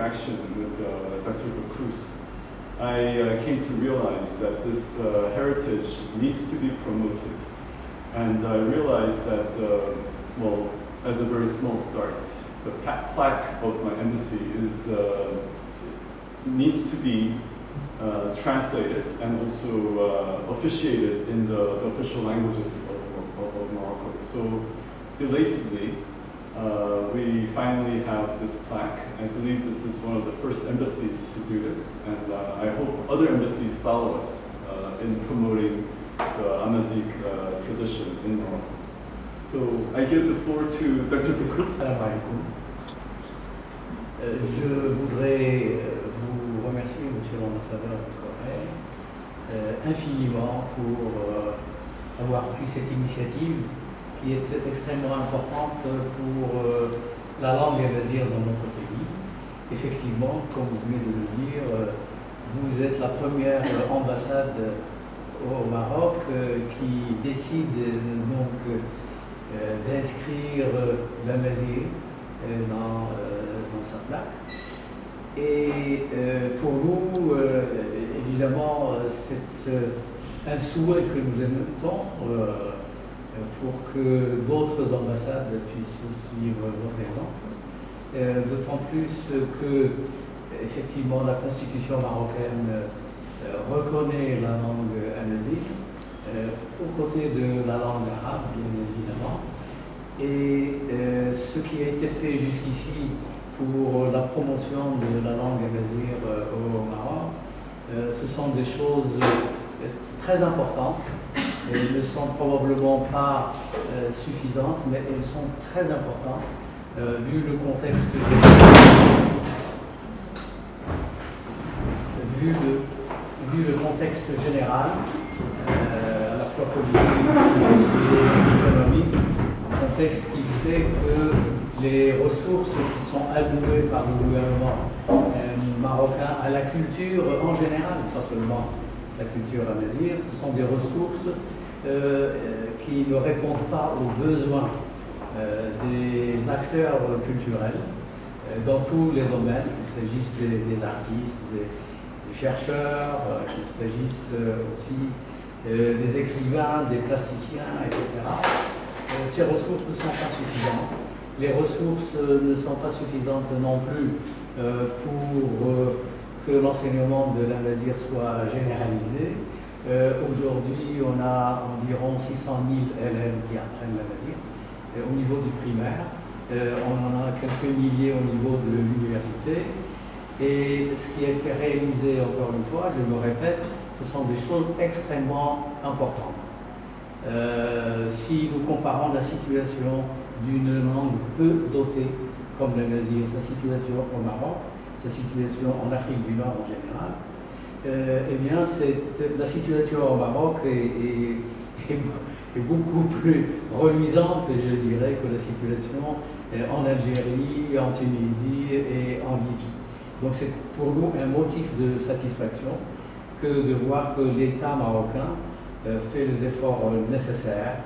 interaction with Dr. Bacrus, I came to realize that this heritage needs to be promoted. And I realized that, well, as a very small start, the plaque of my embassy needs to be translated and also officiated in the official languages of Morocco. So, belatedly, we finally have this plaque. I believe this is one of the first embassies to do this, and I hope other embassies follow us in promoting the Amazigh tradition in Morocco. So I give the floor to Dr. Bacrus. Salam alaikum. Je voudrais vous remercier, Monsieur l'ambassadeur de Corée, infiniment pour avoir pris cette initiative qui est extrêmement importante pour la langue amazigh dans notre pays. Effectivement, comme vous venez de le dire, vous êtes la première ambassade au Maroc qui décide donc d'inscrire l'amazigh dans sa plaque. Et pour nous, évidemment, c'est un souhait que nous émettons pour que d'autres ambassades puissent suivre votre exemple. D'autant plus que, effectivement, la constitution marocaine reconnaît la langue amazigh aux côtés de la langue arabe, bien évidemment. Et ce qui a été fait jusqu'ici pour la promotion de la langue amazigh au Maroc, ce sont des choses très importantes. Elles ne sont probablement pas suffisantes, mais elles sont très importantes vu le contexte vu le contexte général, à la fois politique et économique, un contexte qui fait que les ressources qui sont allouées par le gouvernement marocain à la culture en général, pas seulement la culture amazigh, ce sont des ressources qui ne répondent pas aux besoins des acteurs culturels dans tous les domaines, qu'il s'agisse des artistes, des chercheurs, qu'il s'agisse aussi des écrivains, des plasticiens, etc. Ces ressources ne sont pas suffisantes. Les ressources ne sont pas suffisantes non plus pour que l'enseignement de l'amazigh soit généralisé. Aujourd'hui, on a environ 600 000 élèves qui apprennent l'amazigh au niveau du primaire. On en a quelques milliers au niveau de l'université. Et ce qui a été réalisé, encore une fois, je me répète, ce sont des choses extrêmement importantes. Si nous comparons la situation d'une langue peu dotée, comme l'amazigh, sa situation au Maroc, sa situation en Afrique du Nord en général, eh bien, la situation au Maroc est beaucoup plus reluisante, je dirais, que la situation en Algérie, en Tunisie et en Libye. Donc c'est pour nous un motif de satisfaction que de voir que l'État marocain fait les efforts nécessaires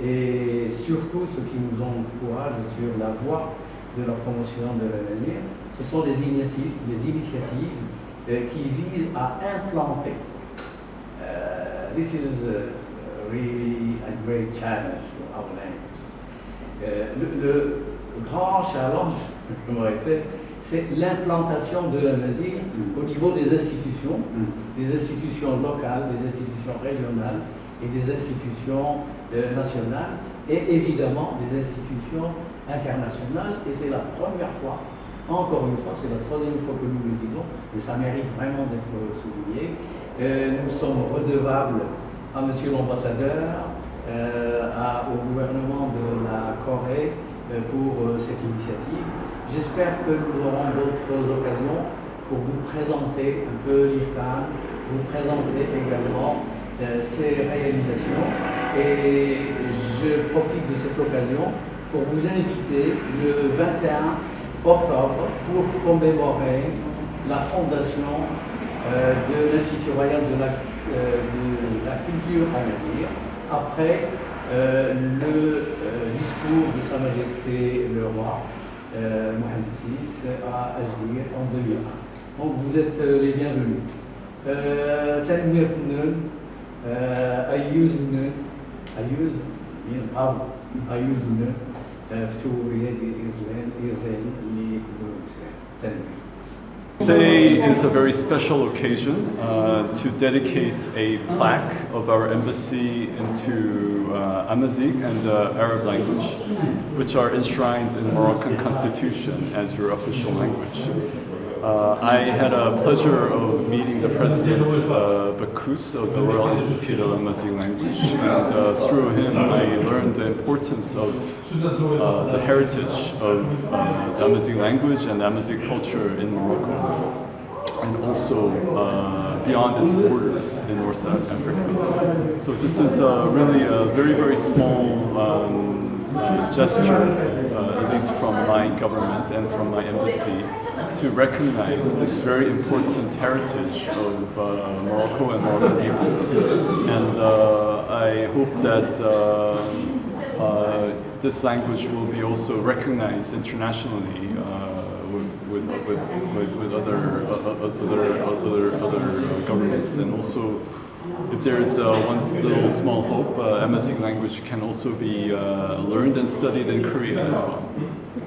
et surtout ce qui nous encourage sur la voie de la promotion de l'avenir, ce sont les initiatives qui visent à implanter. This is really a great challenge to our language. Le grand challenge, je me répète, c'est l'implantation de l'amazigh au niveau des institutions locales, des institutions régionales et des institutions nationales et évidemment des institutions internationales. Et c'est la première fois, encore une fois, c'est la troisième fois que nous le disons, et ça mérite vraiment d'être souligné. Nous sommes redevables à Monsieur l'ambassadeur, au gouvernement de la Corée pour cette initiative. J'espère que nous aurons d'autres occasions pour vous présenter un peu l'IRCAN, vous présenter également ces réalisations. Et je profite de cette occasion pour vous inviter le 21 octobre pour commémorer la fondation de l'Institut royal de la culture amazigh après le discours de Sa Majesté le Roi Mohamed VI à Ajdir en 2001. Donc vous êtes les bienvenus. تنميرنا أيوزنا فتوري إزال اللي تنمير. Today is a very special occasion to dedicate a plaque of our embassy into Amazigh and the Arab language, which are enshrined in Moroccan constitution as your official language. I had a pleasure of meeting the president, Bakous, of the Royal Institute of Amazigh Language, and through him I learned the importance of the heritage of the Amazigh language and Amazigh culture in Morocco, and also beyond its borders in North Africa. So this is really a very, very small gesture, at least from my government and from my embassy, to recognize this very important heritage of Morocco and Moroccan people. And I hope that this language will be also recognized internationally with other governments. And also, if there's one little small hope, Amazigh language can also be learned and studied in Korea as well.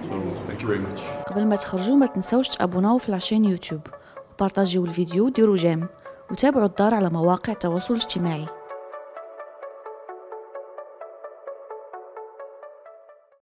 So, thank you very much. قبل ما تخرجوا ما تنسوش تابوناو في العشان يوتيوب وبارطاجيو الفيديو وديروا جيم وتابعوا الدار على مواقع التواصل الاجتماعي.